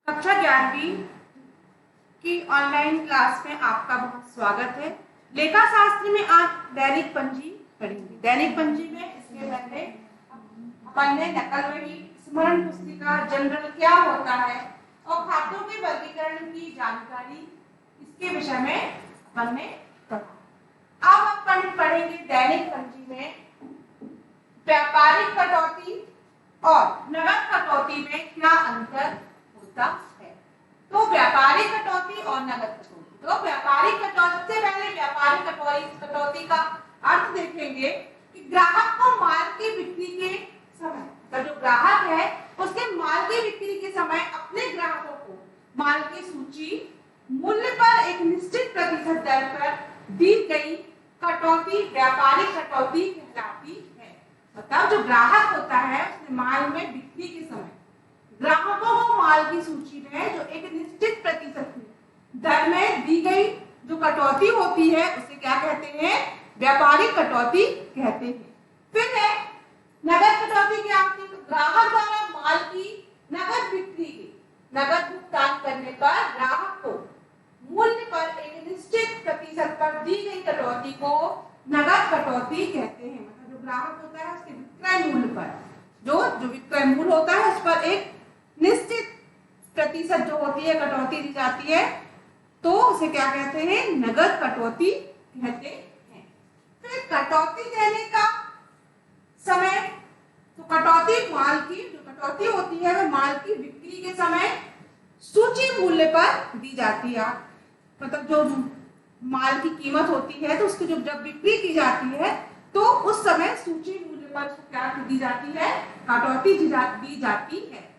कक्षा 11वीं की ऑनलाइन क्लास में आपका बहुत स्वागत है। लेखा शास्त्र में आज दैनिक पंजी पढ़ेंगे। दैनिक पंजी में इसके पहले अपन ने नकल वही, स्मरण पुस्तिका, जनरल क्या होता है और खातों के वर्गीकरण की जानकारी, इसके विषय में अपन ने पढ़ा। अब अपन पढ़ेंगे दैनिक पंजी में व्यापारिक कटौती और नगद कटौती में क्या अंतर होता है। तो व्यापारिक कटौती और नगद कटौती। तो व्यापारिक कटौती से पहले व्यापारिक कटौती का अर्थ देखेंगे कि ग्राहक को माल की बिक्री के समय, तो जो ग्राहक है उसके माल की बिक्री के समय अपने ग्राहकों को माल की सूची मूल्य पर एक निश्चित प्रतिशत दर पर दी गई कटौती व्यापारिक कटौती कहलाती है। मतलब जो ग्राहक होता है उसने माल में बिक्री के समय ग्राहकों को माल की सूची में जो एक निश्चित प्रतिशत दर में दी गई जो कटौती होती है उसे क्या कहते हैं? व्यापारिक कटौती कहते हैं। फिर है नगद कटौती। क्या होती है? ग्राहक द्वारा माल की नगद बिक्री के नगद भुगतान करने पर ग्राहक को मूल्य पर एक निश्चित प्रतिशत पर दी गई कटौती को नगद कटौती कहते हैं। मतलब जो ग्राहक होता है उसके विक्रय मूल्य पर जो विक्रय मूल्य होता है उस पर एक निश्चित प्रतिशत जो होती है कटौती दी जाती है, तो उसे क्या कहते हैं? नगद कटौती कहते हैं। फिर कटौती देने का समय। तो कटौती माल की जो कटौती होती है वह माल की बिक्री के समय सूची मूल्य पर दी जाती है। मतलब जो माल की कीमत होती है तो उसकी जब बिक्री की जाती है तो उस समय सूची मूल्य पर क्या दी जाती है? कटौती दी जाती है।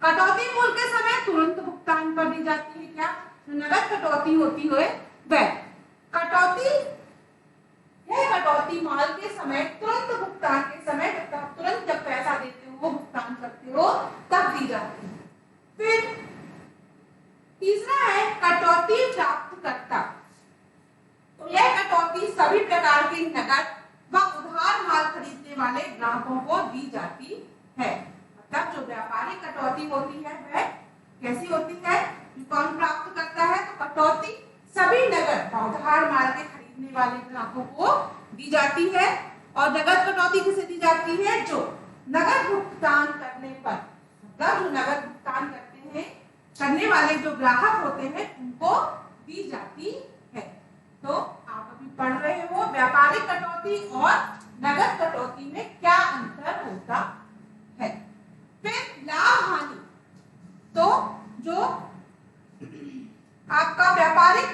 कटौती मूल्य के समय तुरंत भुगतान पर दी जाती है। क्या नगद कटौती होती है वह कटौती माल के समय तुरंत भुगतान के समय तुरंत जब पैसा देते हो भुगतान करते हो तब दी जाती है। फिर तीसरा है कटौती प्राप्तकर्ता। तो यह कटौती सभी प्रकार के नगद व उधार माल खरीदने वाले ग्राहकों को दी जाती है। मतलब जो व्यापारिक कटौती होती है वह कैसी होती है? कौन प्राप्त करता है? तो कटौती सभी नगद व उधार माल के खरीदने वाले ग्राहकों को दी जाती है। और नगद कटौती किसे दी जाती है? जो नगद भुगतान करने पर, मतलब जो नगद भुगतान करने वाले जो ग्राहक होते हैं उनको दी जाती है। तो आप अभी पढ़ रहे हो व्यापारिक कटौती और नगद कटौती में क्या अंतर होता है। फिर लाभ हानि। तो जो आपका व्यापारिक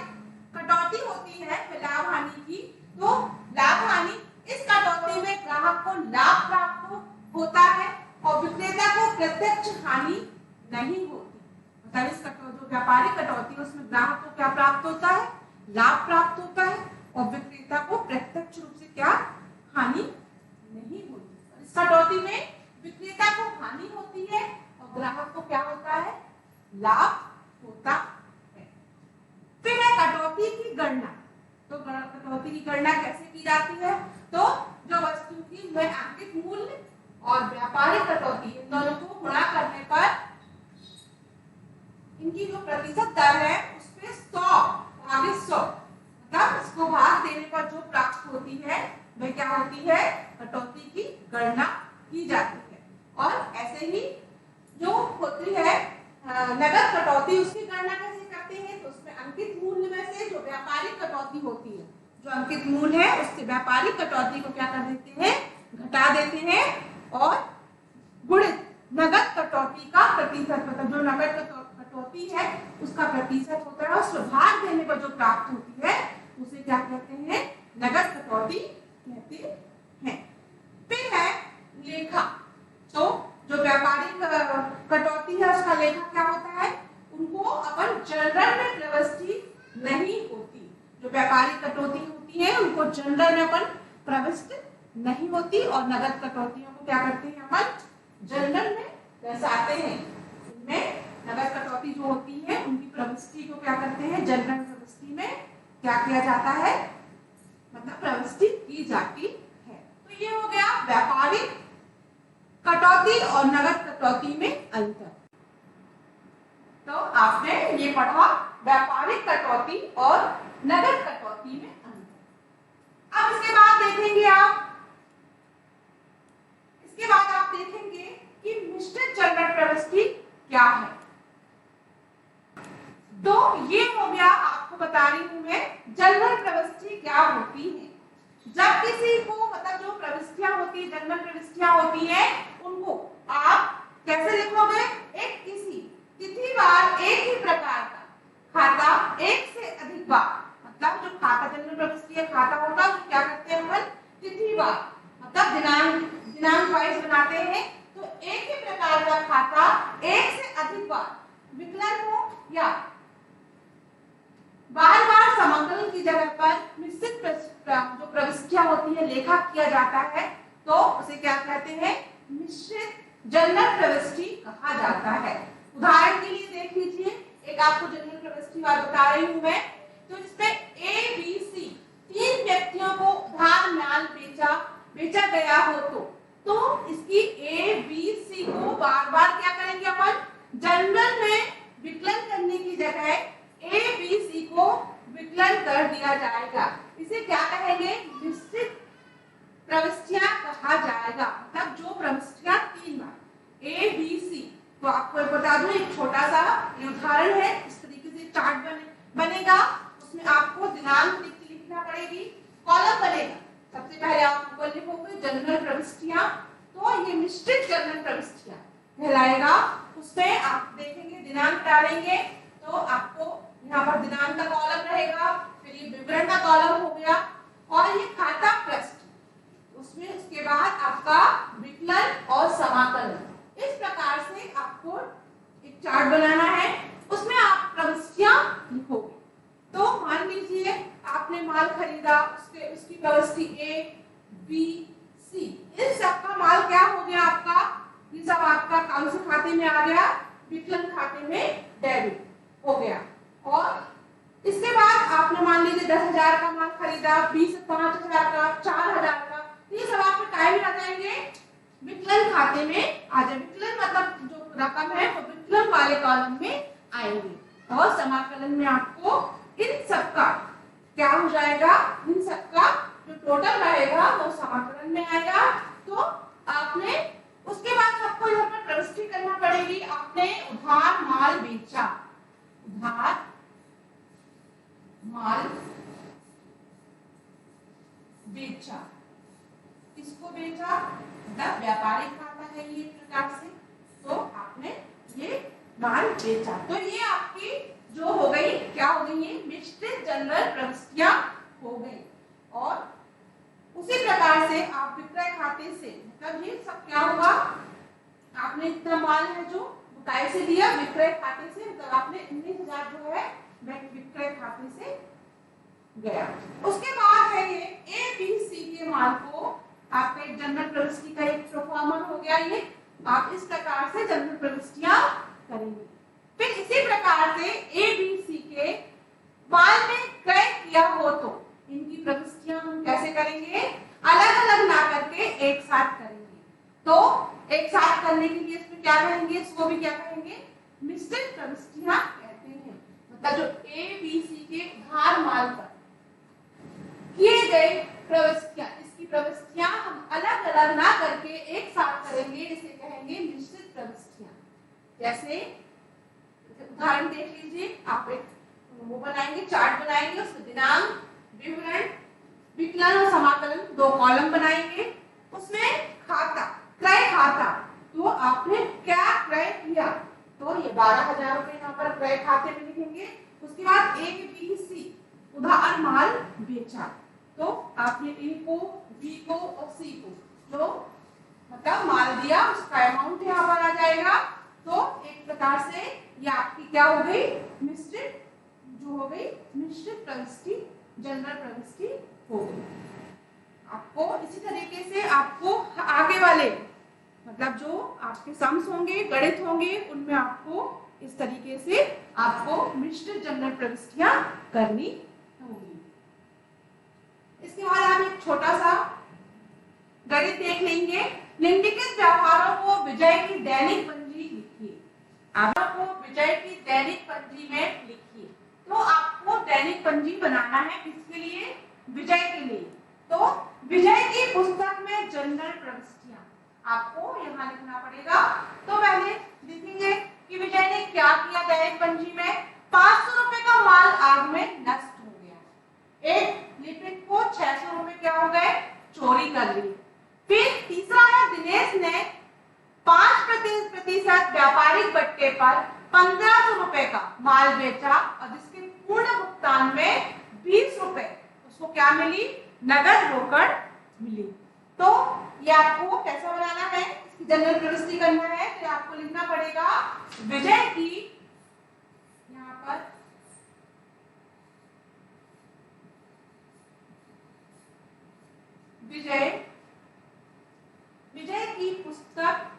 कटौती होती है लाभ हानि की, तो लाभ हानि इस कटौती में ग्राहक को लाभ प्राप्त होता है और विक्रेता को प्रत्यक्ष हानि नहीं होती। मतलब इस जो व्यापारिक कटौती है उसमें ग्राहक को क्या प्राप्त होता है? लाभ प्राप्त होता है और विक्रेता को प्रत्यक्ष रूप से क्या हानि नहीं होती। इस कटौती में विक्रेता को हानि होती है और ग्राहक को क्या होता है? लाभ होता है। फिर है कटौती की गणना। तो कटौती की गणना कैसे की जाती है? तो जो वस्तु की वह अंकित मूल्य और व्यापारिक कटौती इन दोनों को गुणा करने पर इनकी जो प्रतिशत दर है उसपे 100 मतलब इसको भाग देने पर जो प्राप्त होती है वह क्या होती है? कटौती की गणना की जाती है। और ऐसे ही जो होती है नगद कटौती उसकी गणना कैसे करते हैं? तो उसमें अंकित मूल्य में से जो व्यापारिक कटौती होती है, जो अंकित मूल्य है उससे व्यापारिक कटौती को क्या कर देते हैं? घटा देते हैं और गुणित नगद कटौती का प्रतिशत, मतलब जो नगद कटौती है उसका प्रतिशत होता है उसको भाग देने पर जो प्राप्त होती है उसे क्या कहते हैं? नगद कटौती कहते हैं। फिर है लेखा। तो जो व्यापारिक कटौती है उसका लेखा क्या होता है? उनको अपन जनरल में प्रविष्टि नहीं होती। जो व्यापारिक कटौती होती है उनको जनरल में अपन प्रविष्ट नहीं होती और नगद कटौतियों को क्या करते हैं? अपन जनरल में दर्शाते हैं। इनमें नगद कटौती जो होती है उनकी प्रविष्टि को क्या करते हैं? जनरल प्रविष्टि में क्या किया जाता है? मतलब प्रविष्टि की जाती है। तो ये हो गया व्यापारिक कटौती और नगद कटौती में अंतर। तो तो आपने ये पढ़ा व्यापारिक कटौती और नगद कटौती में अंतर। अब इसके बाद देखेंगे आप देखेंगे कि मिश्रित जनरल प्रविष्टि क्या है। तो ये हो गया, आपको बता रही हूं मैं जनरल प्रविष्टि क्या होती है। जब किसी को मतलब जो प्रविष्टियां होती है, जनरल प्रविष्टियां होती है, उनको आप कैसे लिखोगे? एक किसी तिथिवार एक ही प्रकार का खाता एक से अधिक बार, मतलब जो खाता जनरल प्रविष्टि है खाता होगा तो क्या करते हैं अपन? तिथिवार मतलब दिनांक वाइज बनाते हैं। तो एक ही प्रकार का खाता एक से अधिक बार विकलन हो या बार बार समाकलन की जगह पर मिश्रित जो प्रविष्टियां होती है लेखा किया जाता है, तो उसे क्या कहते हैं? मिश्रित जनरल प्रविष्टि कहा जाता है। उदाहरण के लिए देख लीजिए, एक आपको जनरल प्रविष्टि बता रही हूं मैं, तो जिसमें ए बी सी तीन व्यक्तियों को उधार माल बेचा गया हो तो इसकी ए बी सी को बार बार क्या करेंगे अपन? जनरल में विकलन करने की जगह ए बी सी को विकलन कर दिया जाएगा। इसे क्या कहेंगे? मिश्रित प्रविष्टियां कहा जाएगा। मतलब जो प्रविष्टियां तीन बार ए बी सी, तो आपको बता दूं एक छोटा सा उदाहरण है, इस तरीके से चार्ट बनेगा। उसमें आपको दिनांक लिखना पड़ेगी, कॉलम बनेगा। सबसे पहले आप ऊपर लिखोगे जनरल प्रविष्टियां, तो ये मिश्रित जनरल प्रविष्टियां कहलाएगा। उसमें आप देखेंगे दिनांक डालेंगे तो आपको यहाँ पर दिनांक का कॉलम रहेगा, फिर ये विवरण का कॉलम हो गया और ये खाता पृष्ठ, उसमें उसके बाद आपका विकलन और समाकलन। इस प्रकार से आपको एक चार्ट बनाना है, उसमें आप प्रविष्टियां लिखोगे। तो मान लीजिए आपने माल खरीदा, उसकी प्रविष्टि ए बी सी, इस सब का माल क्या हो गया आपका? ये सब आपका कौन से खाते में आ गया? विकलन खाते में डेबिट हो गया। और इसके बाद आपने मान लीजिए 10,000 का माल खरीदा, 5,000 का, 4,000 का, ये सब आपके टाइम आ जाएंगे विकलन खाते में आ जाए। विकलन मतलब जो रकम है वो विकलन वाले कॉलम में आएंगे। और समाकलन में आपको इन सब का क्या हो जाएगा? इन सब का जो टोटल रहेगा वो समाकलन में आएगा। तो आपने उसके बाद आपको यहाँ पर प्रविष्टि करना पड़ेगी। आपने उधार माल बेचा, उधार माल बेचा, किसको बेचा? मतलब व्यापारिक खाता है ये प्रकार से, तो आपने ये माल बेचा। तो ये आपकी जो हो गई, क्या हो गई? ये मिश्रित जनरल प्रविष्टियां हो गई। और उसी प्रकार से आप विक्रय खाते से, मतलब ये सब क्या हुआ? आपने इतना माल है जो बुकाई से दिया विक्रय खाते से, मतलब आपने 19,000 जो है विक्रय खाते से गया। उसके बाद है ये ए बी सी के माल को आपका एक जनरल प्रविष्टि का एक प्रोफॉर्मा हो गया। ये आप इस प्रकार से जनरल प्रविष्टियां करेंगे। फिर इसी प्रकार से ए बी सी के माल में क्रय किया हो तो इनकी प्रविष्टियां हम कैसे करेंगे? अलग अलग ना करके एक साथ करेंगे। तो एक साथ करने के लिए इसमें क्या कहेंगे? इसको भी क्या कहेंगे? मिश्रित प्रविष्टियां कहते हैं। मतलब जो ए बी सी के उधार माल पर किए गए प्रविष्टियां, इसकी प्रविष्टियां हम अलग अलग ना करके एक साथ करेंगे, इसे कहेंगे मिश्रित प्रविष्टियां। जैसे उदाहरण देख लीजिए, आप एक वो बनाएंगे, चार्ट बनाएंगे, उसमें दिनांक, विवरण, विकलन और समाकलन दो कॉलम बनाएंगे। उसमें खाता, क्रय खाता, तो आपने क्या क्रय किया? तो ये 12,000 रुपए यहाँ पर क्रय खाते में लिखेंगे। उसके बाद ए बी सी उधार माल बेचा, तो आपने ए को, बी को और सी को जो मतलब माल दिया उसका अमाउंट यहाँ पर आ जाएगा। तो एक प्रकार से ये आपकी क्या हो गई? मिश्रित जो हो गई मिश्रित प्रविष्टि, जनरल प्रविष्टि हो गई। आपको इसी तरीके से आपको आगे वाले मतलब जो आपके सम्स होंगे, गणित होंगे, उनमें आपको इस तरीके से आपको मिश्रित जनरल प्रविष्टियां करनी होगी। इसके बाद आप एक छोटा सा गणित देख लेंगे। निम्नलिखित व्यवहारों को विजय की दैनिक पंजी लिखिए। अब आपको विजय की दैनिक पंजी में लिखिए। तो आपको दैनिक पंजी बनाना है, किसके लिए? विजय के लिए। तो विजय की पुस्तक में जनरल प्रविष्टियां आपको यहाँ लिखना पड़ेगा। तो पहले लिखेंगे कि विजय ने क्या किया दैनिक पंजी में। 500 रुपए का माल आग में नष्ट हो गया। एक लिपिक को 600 रुपए क्या हो गए? चोरी कर लिए। फिर तीसरा है दिनेश ने 5% व्यापारिक बट्टे पर 1500 रुपए का माल बेचा और जिसके पूर्ण भुगतान में 20 रुपए उसको क्या मिली? नगद रोकड़ मिली। तो ये आपको कैसा बनाना है? इसकी जनरल प्रविष्टि करना है। तो आपको लिखना पड़ेगा विजय की, यहाँ पर विजय की पुस्तक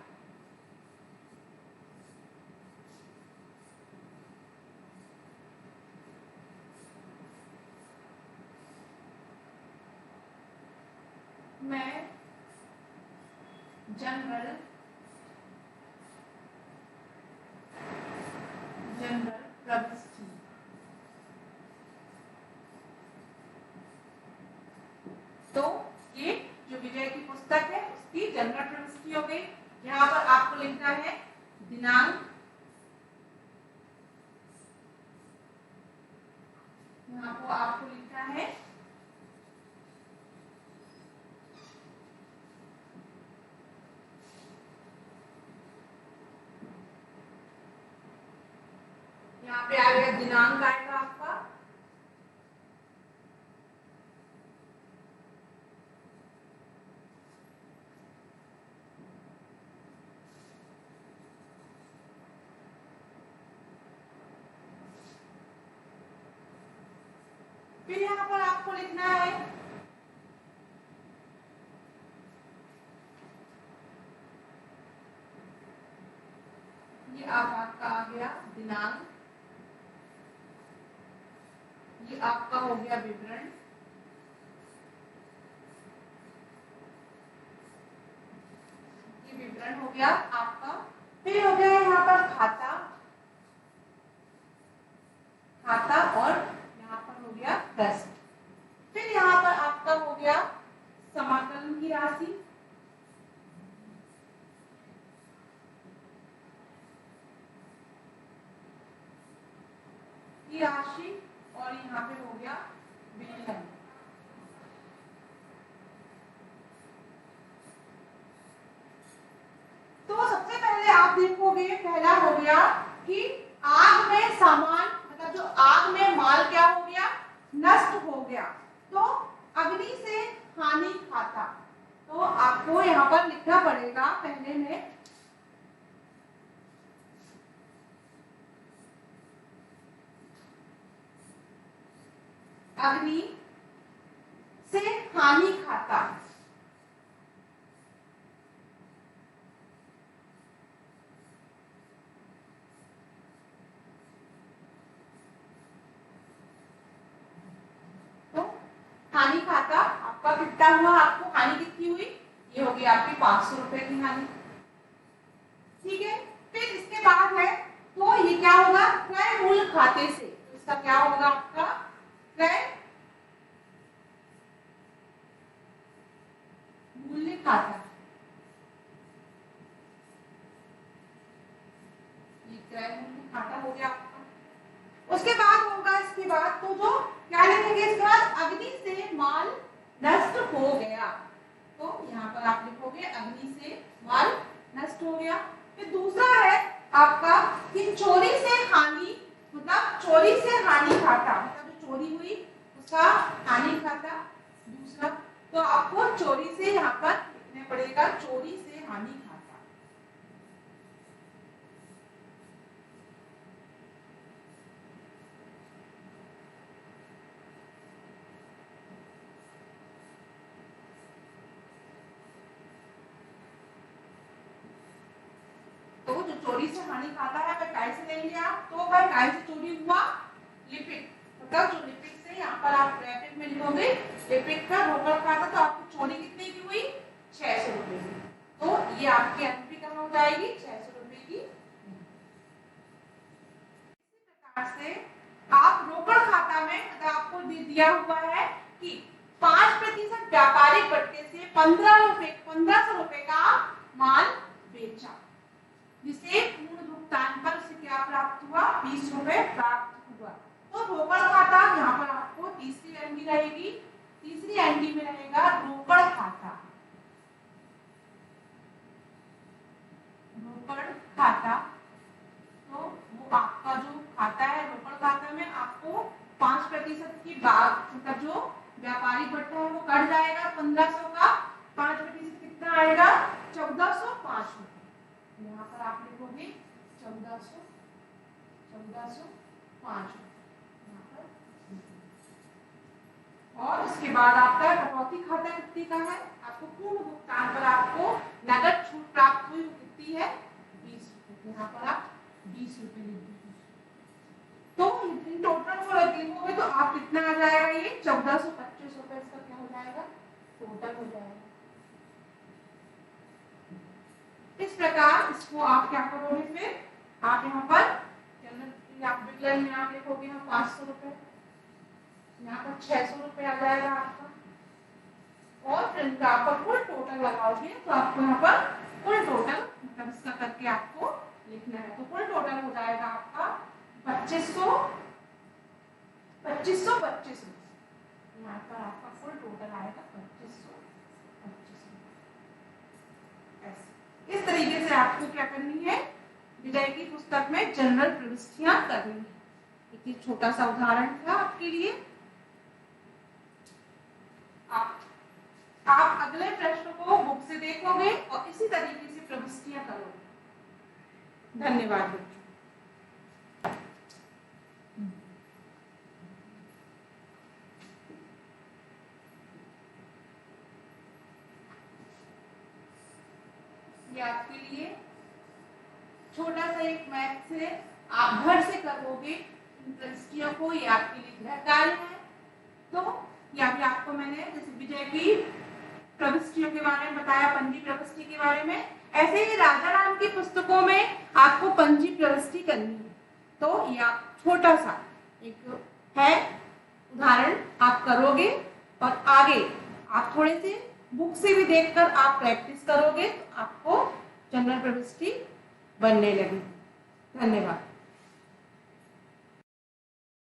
में जनरल प्रविष्टि। तो ये जो विजय की पुस्तक है उसकी जनरल प्रविष्टि हो गई। यहाँ पर आपको लिखना है दिनांक, यहाँ पर आपको लिखना है यहाँ पे आ गया दिनांक आएगा आपका, फिर यहाँ पर आपको लिखना है ये आपका आ गया दिनांक, ये आपका हो गया विवरण, ये विवरण हो गया आपका। फिर हो गया यहाँ पर खाता और यहाँ पर हो गया प्रश्न। फिर यहाँ पर आपका हो गया समाकलन की राशि, और यहाँ पे हो गया विचलन। तो सबसे पहले आप देखोगे, पहला हो गया कि आग में सामान, मतलब जो आग में माल क्या हो गया? नष्ट हो गया। तो अग्नि से हानि खाता। तो आपको यहाँ पर लिखना पड़ेगा पहले में अग्नि से हानि खाता। तो हानि खाता आपका कितना हुआ? आपको हानि कितनी हुई? ये हो गई आपकी 500 रुपए की हानि। ठीक है। फिर इसके बाद है, तो ये क्या होगा? क्रय मूल्य खाते से। तो इसका क्या होगा आपका? क्रय मूल्य खाता। ये क्रय मूल्य खाता हो गया आपका। उसके बाद होगा, इसके बाद तो जो क्या लिखेंगे इसके बाद? अग्नि से माल नष्ट हो गया। तो यहाँ पर आप लिखोगे अग्नि से माल नष्ट हो गया। फिर दूसरा है आपका कि चोरी से हानि, मतलब चोरी से हानि खाता, मतलब जो चोरी हुई उसका हानि खाता दूसरा। तो आपको चोरी से यहाँ पर लिखने पड़ेगा चोरी से हानि खाता। तो जो चोरी से हानि खाता है वह काय से लेंगे आप? तो वह काय से चोरी हुआ? लिपिक, मतलब जो लिपिक से यहाँ पर आप ब्रैकेट में लिखोगे लिपिक का रोकड़ खाता। तो आपकी चोरी कितने की हुई? 600 रुपए की। तो ये आपकी एंट्री कहाँ हो जाएगी? 600 रुपए की। से आप रोकड़ खाता में मतलब आपको दिया हुआ है कि 5% व्यापारिक बट्टे से 1500 रुपए का माल बेचा, जिसे पूर्ण भुगतान पर उसे क्या प्राप्त हुआ, 20 रुपए प्राप्त हुआ। तो रोकड़ खाता यहाँ पर आपको तीसरी एंट्री रहेगी। तीसरी एंट्री में रहेगा रोकड़ खाता। रोकड़ खाता तो वो आपका जो खाता है रोकड़ खाता में आपको 5% की बात मतलब जो व्यापारिक बट्टा है वो कट जाएगा 1500 का। 5% कितना आएगा, 1405 रुपए। यहाँ पर आप लिखोगे 1405 रुपए। और इसके बाद आपका कटौती खाता कितनी का है, आपको पूर्ण भुगतान पर आपको नगद छूट प्राप्त हुई कितनी है, 20 रुपए। यहाँ पर आप 20 रुपए लिख दीजिए। तो इन टोटल को लिखोगे तो आप कितना आ जाएगा, ये 1425 रुपए इसका क्या हो जाएगा, टोटल हो जाएगा। इस प्रकार इसको आप क्या करोगे, फिर आप यहाँ पर आप विकलन में आप लिखोगे यहाँ 500 रुपए, यहाँ पर 600 रुपए आ जाएगा आपका। और फिर इनका आपका कुल टोटल लगाओगे तो आपको यहाँ पर कुल टोटल मतलब इसका करके आपको लिखना है। तो कुल टोटल हो जाएगा आपका 2525 यहाँ पर आपका फुल टोटल आएगा 2525। इस तरीके से आपको क्या करनी है, विजय की पुस्तक में जनरल प्रविष्टियां करनी है। एक छोटा सा उदाहरण था आपके लिए। आप अगले प्रश्न को बुक से देखोगे और इसी तरीके से प्रविष्टियां करोगे। धन्यवाद बच्चों। ये आपके लिए छोटा सा एक मैथ से आप घर से करोगे इन प्रविष्टियों को, ये आपके लिए गृह कार्य है। तो या भी आपको मैंने जैसे विजय की प्रविष्टियों के बारे में बताया, पंजी प्रविष्टि के बारे में, ऐसे ही राजा राम की पुस्तकों में आपको पंजी प्रविष्टि करनी है। तो यह छोटा सा एक है उदाहरण आप करोगे और आगे आप थोड़े से बुक से भी देखकर आप प्रैक्टिस करोगे तो आपको जनरल प्रविष्टि बनने लगेगी। धन्यवाद।